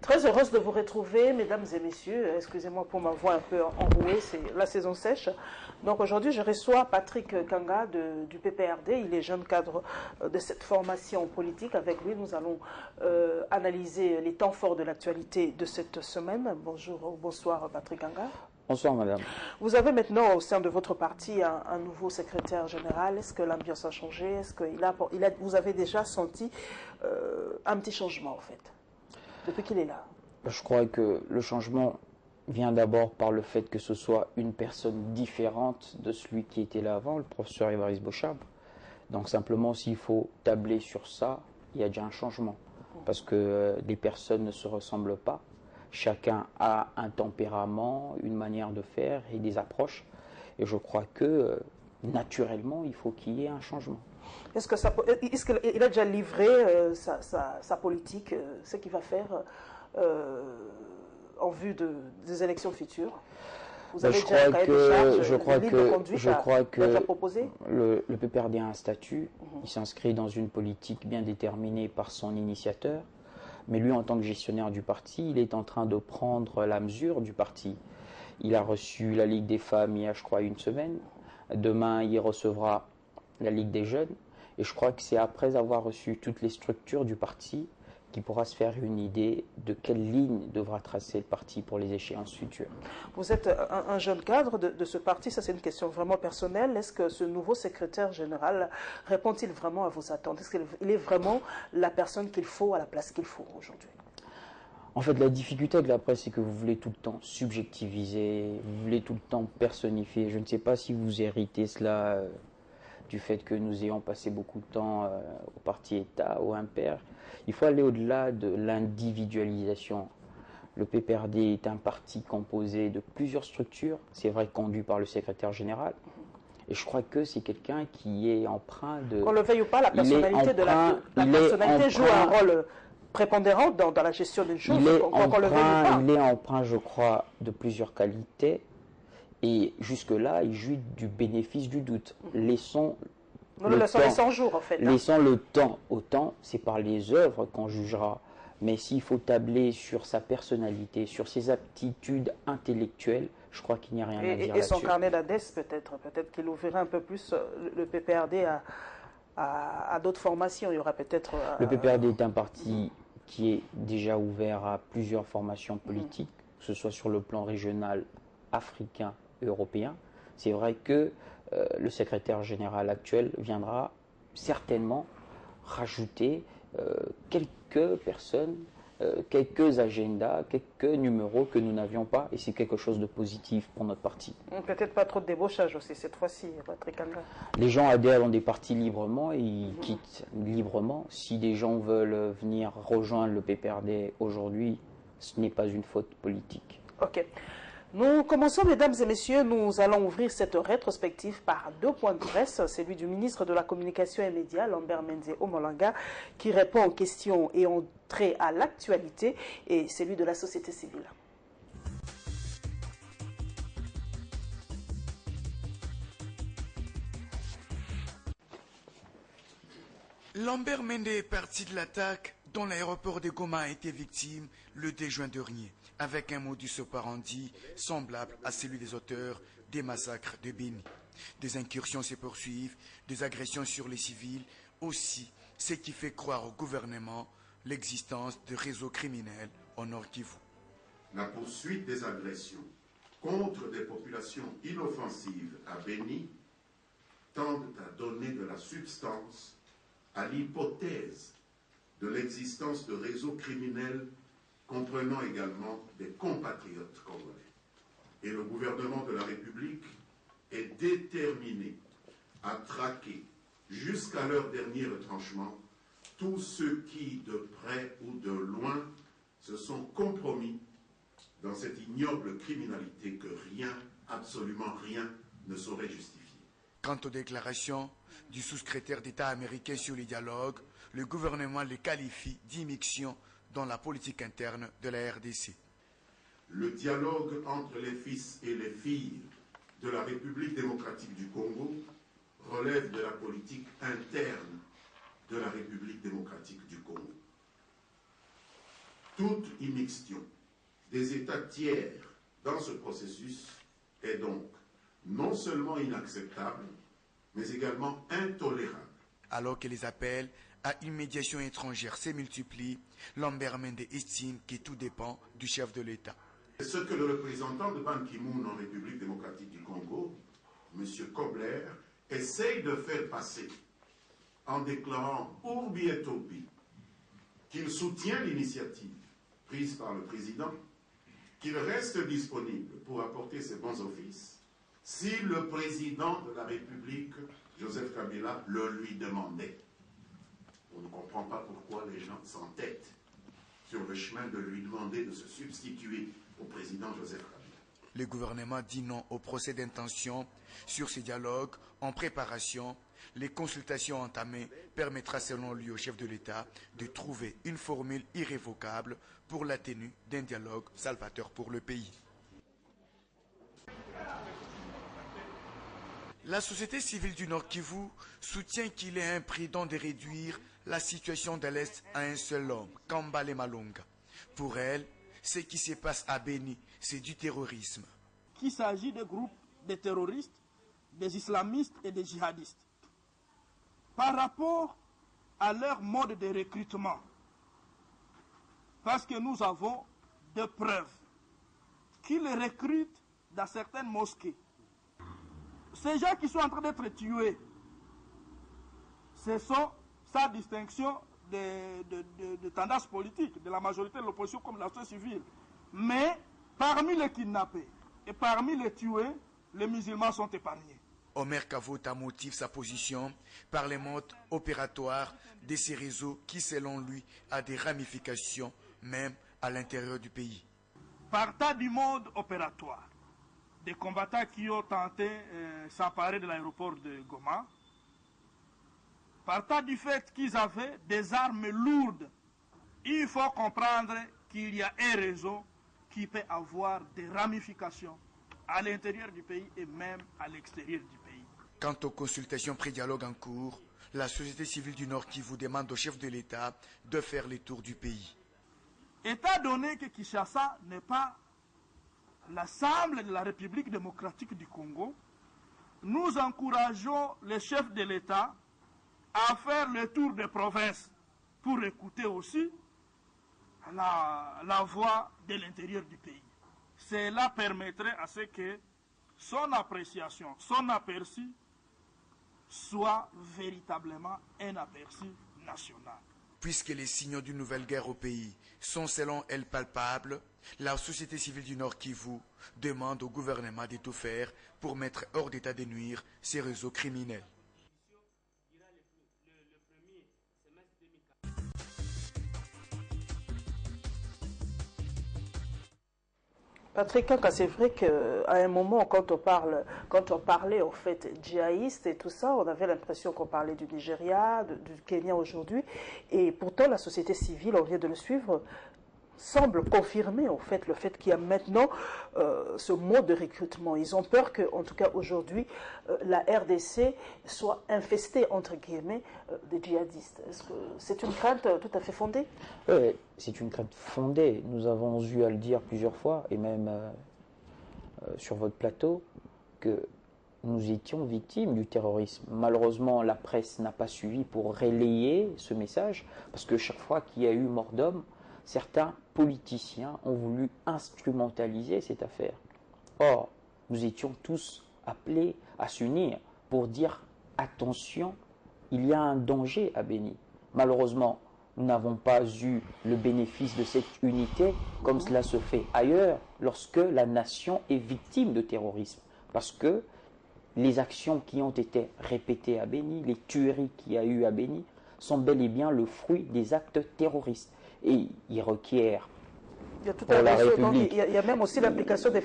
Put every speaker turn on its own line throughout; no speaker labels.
Très heureuse de vous retrouver, mesdames et messieurs. Excusez-moi pour ma voix un peu enrouée, c'est la saison sèche. Donc aujourd'hui, je reçois Patrick Kanga du PPRD. Il est jeune cadre de cette formation politique. Avec lui, nous allons analyser les temps forts de l'actualité de cette semaine. Bonjour, bonsoir Patrick Kanga.
Bonsoir madame.
Vous avez maintenant au sein de votre parti un nouveau secrétaire général. Est-ce que l'ambiance a changé? Est-ce que vous avez déjà senti un petit changement en fait depuis qu'il est là?
Je crois que le changement vient d'abord par le fait que ce soit une personne différente de celui qui était là avant, le professeur Évariste Beauchamp. Donc simplement, s'il faut tabler sur ça, il y a déjà un changement. Parce que les personnes ne se ressemblent pas. Chacun a un tempérament, une manière de faire et des approches. Et je crois que naturellement, il faut qu'il y ait un changement.
Est-ce qu'il a déjà livré sa politique, ce qu'il va faire en vue des élections futures? Vous avez déjà un cahier de charge, une ligne de conduite à proposer?
Le PPRD a un statut, il s'inscrit dans une politique bien déterminée par son initiateur, mais lui, en tant que gestionnaire du parti, il est en train de prendre la mesure du parti. Il a reçu la Ligue des femmes il y a, je crois, une semaine. Demain, il recevra la Ligue des jeunes. Et je crois que c'est après avoir reçu toutes les structures du parti qu'il pourra se faire une idée de quelle ligne devra tracer le parti pour les échéances futures.
Vous êtes un jeune cadre de ce parti, ça c'est une question vraiment personnelle. Est-ce que ce nouveau secrétaire général répond-il vraiment à vos attentes? Est-ce qu'il est vraiment la personne qu'il faut à la place qu'il faut aujourd'hui?
En fait, la difficulté avec la presse, c'est que vous voulez tout le temps subjectiviser, vous voulez tout le temps personnifier. Je ne sais pas si vous héritez cela du fait que nous ayons passé beaucoup de temps au parti État, au impair. Il faut aller au-delà de l'individualisation. Le PPRD est un parti composé de plusieurs structures, c'est vrai conduit par le secrétaire général. Et je crois que c'est quelqu'un qui est empreint de...
Qu'on le veuille ou pas, la personnalité, la personnalité joue un rôle prépondérant dans la gestion d'une chose.
Il est empreint, je crois, de plusieurs qualités. Et jusque-là, il jouit du bénéfice du doute. Laissons
les 100 jours, en fait.
Laissons le temps au temps, c'est par les œuvres qu'on jugera. Mais s'il faut tabler sur sa personnalité, sur ses aptitudes intellectuelles, je crois qu'il n'y a rien à dire là-dessus.
Et son carnet d'adresse, peut-être qu'il ouvrirait un peu plus le PPRD à d'autres formations. Il y aura peut-être...
Le PPRD est un parti qui est déjà ouvert à plusieurs formations politiques, que ce soit sur le plan régional, africain, européen. C'est vrai que le secrétaire général actuel viendra certainement rajouter quelques personnes, quelques agendas, quelques numéros que nous n'avions pas, et c'est quelque chose de positif pour notre parti.
Peut-être pas trop de débauchage aussi cette fois-ci, Patrick Kanga.
Les gens adhèrent dans des partis librement et ils quittent librement. Si des gens veulent venir rejoindre le PPRD aujourd'hui, ce n'est pas une faute politique.
Ok. Nous commençons, mesdames et messieurs, nous allons ouvrir cette rétrospective par deux points de presse, celui du ministre de la Communication et Médias, Lambert Mende Omolanga, qui répond aux questions et ont trait à l'actualité, et celui de la société civile.
Lambert Mende est parti de l'attaque dont l'aéroport de Goma a été victime le 2 juin dernier, avec un modus operandi semblable à celui des auteurs des massacres de Béni. Des incursions se poursuivent, des agressions sur les civils, aussi ce qui fait croire au gouvernement l'existence de réseaux criminels au Nord Kivu.
La poursuite des agressions contre des populations inoffensives à Béni tendent à donner de la substance à l'hypothèse de l'existence de réseaux criminels comprenant également des compatriotes congolais. Et le gouvernement de la République est déterminé à traquer jusqu'à leur dernier retranchement tous ceux qui, de près ou de loin, se sont compromis dans cette ignoble criminalité que rien, absolument rien, ne saurait justifier.
Quant aux déclarations du sous-secrétaire d'État américain sur le dialogue, le gouvernement les qualifie d'immixtion dans la politique interne de la RDC.
Le dialogue entre les fils et les filles de la République démocratique du Congo relève de la politique interne de la République démocratique du Congo. Toute immixtion des États tiers dans ce processus est donc non seulement inacceptable, mais également intolérable.
Alors que les appels à une médiation étrangère se multiplient, Lambert Mende estime que tout dépend du chef de l'État.
Ce que le représentant de Ban Ki-moon en République démocratique du Congo, M. Kobler, essaye de faire passer en déclarant Urbi et Orbi qu'il soutient l'initiative prise par le président, qu'il reste disponible pour apporter ses bons offices si le président de la République, Joseph Kabila, le lui demandait. On ne comprend pas pourquoi les gens s'entêtent sur le chemin de lui demander de se substituer au président Joseph Kabila.
Le gouvernement dit non au procès d'intention sur ces dialogues en préparation. Les consultations entamées permettra selon lui au chef de l'État de trouver une formule irrévocable pour la tenue d'un dialogue salvateur pour le pays. La société civile du Nord Kivu soutient qu'il est imprudent de réduire la situation de l'Est à un seul homme, Kambale Malonga. Pour elle, ce qui se passe à Beni, c'est du terrorisme.
Qu'il s'agit de groupes de terroristes, des islamistes et des djihadistes. Par rapport à leur mode de recrutement, parce que nous avons des preuves qu'ils recrutent dans certaines mosquées. Ces gens qui sont en train d'être tués, ce sont sa distinction de tendance politique, de la majorité de l'opposition comme de la société civile. Mais parmi les kidnappés et parmi les tués, les musulmans sont épargnés.
Omer Kavota motive sa position par les modes opératoires de ces réseaux qui, selon lui, a des ramifications même à l'intérieur du pays.
Partant du mode opératoire, des combattants qui ont tenté s'emparer de l'aéroport de Goma, partant du fait qu'ils avaient des armes lourdes, il faut comprendre qu'il y a un réseau qui peut avoir des ramifications à l'intérieur du pays et même à l'extérieur du pays.
Quant aux consultations pré-dialogue en cours, la société civile du Nord Kivu demande au chef de l'État de faire le tour du pays.
Étant donné que Kinshasa n'est pas l'Assemblée de la République démocratique du Congo, nous encourageons les chefs de l'État à faire le tour des provinces pour écouter aussi la voix de l'intérieur du pays. Cela permettrait à ce que son appréciation, son aperçu soit véritablement un aperçu national.
Puisque les signaux d'une nouvelle guerre au pays sont selon elle palpables, la société civile du Nord Kivu demande au gouvernement de tout faire pour mettre hors d'état de nuire ces réseaux criminels.
Patrick Kanka, c'est vrai qu'à un moment, quand on parlait en fait djihadistes et tout ça, on avait l'impression qu'on parlait du Nigeria, du Kenya aujourd'hui, et pourtant la société civile, on vient de le suivre, semble confirmer en fait le fait qu'il y a maintenant ce mode de recrutement. Ils ont peur que, en tout cas aujourd'hui, la RDC soit infestée entre guillemets des djihadistes. Est-ce que c'est une crainte tout à fait fondée?
Oui, c'est une crainte fondée. Nous avons eu à le dire plusieurs fois, et même sur votre plateau, que nous étions victimes du terrorisme. Malheureusement, la presse n'a pas suivi pour relayer ce message, parce que chaque fois qu'il y a eu mort d'homme, certains politiciens ont voulu instrumentaliser cette affaire. Or, nous étions tous appelés à s'unir pour dire attention, il y a un danger à Beni. Malheureusement, nous n'avons pas eu le bénéfice de cette unité comme cela se fait ailleurs lorsque la nation est victime de terrorisme. Parce que les actions qui ont été répétées à Beni, les tueries qu'il y a eu à Beni, sont bel et bien le fruit des actes terroristes. Et il requiert pour la République.
Il y a même aussi l'implication des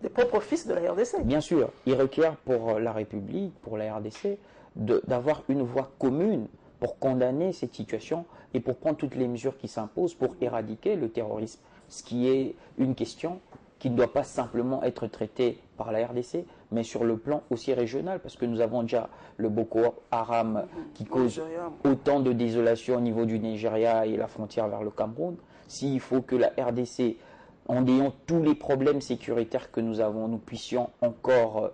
propres fils de la RDC.
Bien sûr, il requiert pour la République, pour la RDC, d'avoir une voix commune pour condamner cette situation et pour prendre toutes les mesures qui s'imposent pour éradiquer le terrorisme. Ce qui est une question qui ne doit pas simplement être traitée par la RDC, mais sur le plan aussi régional, parce que nous avons déjà le Boko Haram qui cause autant de désolation au niveau du Nigeria et la frontière vers le Cameroun. s'il faut que la RDC, en ayant tous les problèmes sécuritaires que nous avons, nous puissions encore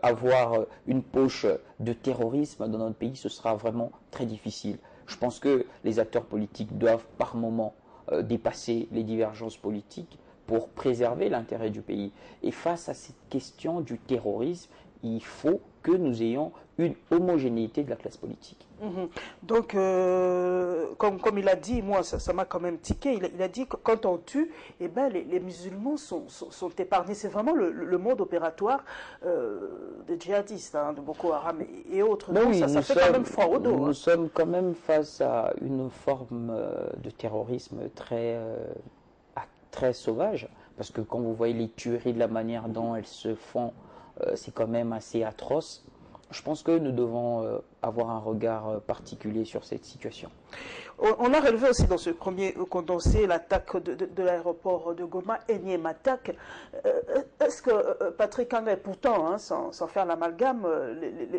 avoir une poche de terrorisme dans notre pays, ce sera vraiment très difficile. Je pense que les acteurs politiques doivent par moment dépasser les divergences politiques pour préserver l'intérêt du pays. Et face à cette question du terrorisme, il faut que nous ayons une homogénéité de la classe politique.
Donc, comme il a dit, moi, ça m'a quand même tiqué, il a dit que quand on tue, eh ben, les musulmans sont épargnés. C'est vraiment le mode opératoire des djihadistes, hein, de Boko Haram et autres. Donc,
oui,
ça fait quand même froid au dos.
Nous sommes quand même face à une forme de terrorisme très sauvage, parce que quand vous voyez les tueries de la manière dont elles se font, c'est quand même assez atroce. Je pense que nous devons avoir un regard particulier sur cette situation.
On a relevé aussi dans ce premier condensé l'attaque de l'aéroport de Goma, énième attaque. Est-ce que Patrick Kanga, pourtant, hein, sans faire l'amalgame,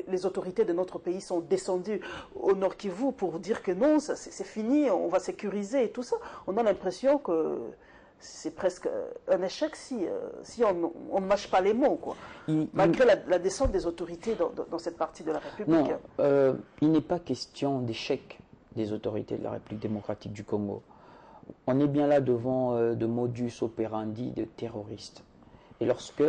les autorités de notre pays sont descendues au Nord Kivu pour dire que non, c'est fini, on va sécuriser et tout ça. On a l'impression que c'est presque un échec si on ne mâche pas les mots, quoi. Malgré la descente des autorités dans cette partie de la République.
Non, il n'est pas question d'échec des autorités de la République démocratique du Congo. On est bien là devant de modus operandi de terroristes. Et lorsque,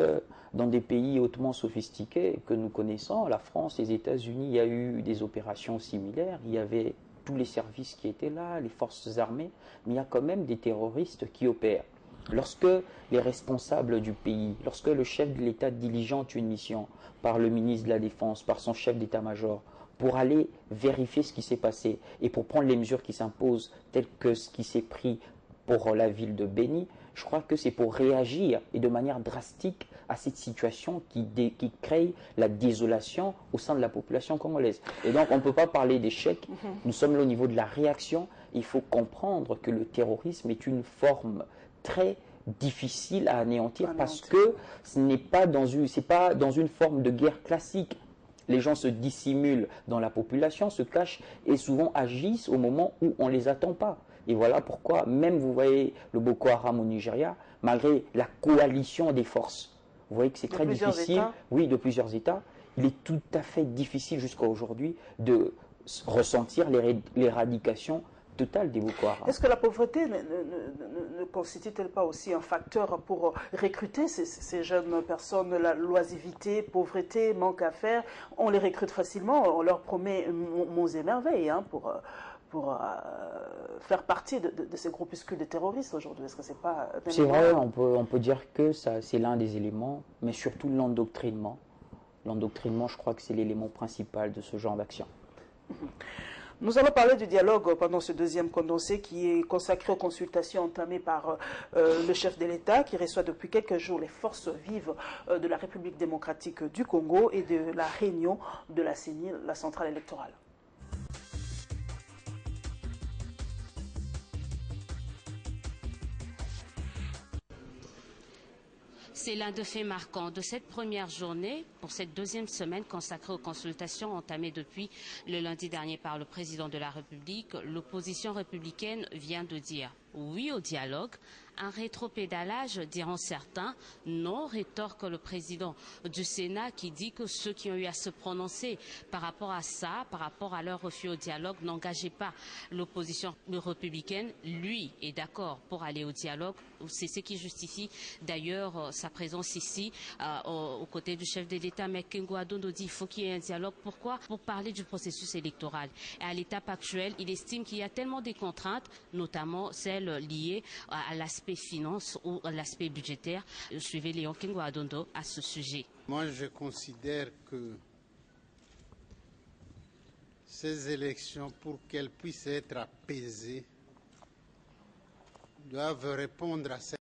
dans des pays hautement sophistiqués que nous connaissons, la France, les États-Unis, il y a eu des opérations similaires, il y avait tous les services qui étaient là, les forces armées, mais il y a quand même des terroristes qui opèrent. Lorsque les responsables du pays, lorsque le chef de l'État diligente une mission par le ministre de la Défense, par son chef d'état-major, pour aller vérifier ce qui s'est passé et pour prendre les mesures qui s'imposent, telles que ce qui s'est pris pour la ville de Béni, je crois que c'est pour réagir et de manière drastique à cette situation qui crée la désolation au sein de la population congolaise. Et donc on ne peut pas parler d'échec, nous sommes là au niveau de la réaction. Il faut comprendre que le terrorisme est une forme très difficile à anéantir parce que ce n'est pas dans une forme de guerre classique. Les gens se dissimulent dans la population, se cachent et souvent agissent au moment où on ne les attend pas. Et voilà pourquoi, même vous voyez le Boko Haram au Nigeria, malgré la coalition des forces, vous voyez que c'est très difficile, oui, de plusieurs États, il est tout à fait difficile jusqu'à aujourd'hui de ressentir l'éradication totale des Boko Haram.
Est-ce que la pauvreté ne constitue-t-elle pas aussi un facteur pour recruter ces jeunes personnes? La loisivité, pauvreté, manque à faire, on les recrute facilement, on leur promet monts et merveilles hein, pour faire partie de ces groupuscules de terroristes aujourd'hui. Est-ce que c'est pas...
C'est vrai, on peut dire que c'est l'un des éléments, mais surtout l'endoctrinement. L'endoctrinement, je crois que c'est l'élément principal de ce genre d'action.
Nous allons parler du dialogue pendant ce deuxième condensé qui est consacré aux consultations entamées par le chef de l'État qui reçoit depuis quelques jours les forces vives de la République démocratique du Congo et de la réunion de la CENI, la centrale électorale.
C'est l'un des faits marquants de cette première journée pour cette deuxième semaine consacrée aux consultations entamées depuis le lundi dernier par le président de la République. L'opposition républicaine vient de dire oui au dialogue. Un rétropédalage, diront certains. Non, rétorque le président du Sénat qui dit que ceux qui ont eu à se prononcer par rapport à ça, par rapport à leur refus au dialogue, n'engageaient pas l'opposition républicaine. Lui est d'accord pour aller au dialogue. C'est ce qui justifie d'ailleurs sa présence ici aux côtés du chef de l'État. Mais Kengo Adondo dit qu'il faut qu'il y ait un dialogue. Pourquoi? Pour parler du processus électoral. Et à l'étape actuelle, il estime qu'il y a tellement de contraintes, notamment celles liées à l'aspect finance ou à l'aspect budgétaire. Suivez Léon Kengo Adondo à ce sujet.
Moi, je considère que ces élections, pour qu'elles puissent être apaisées, doivent répondre à cette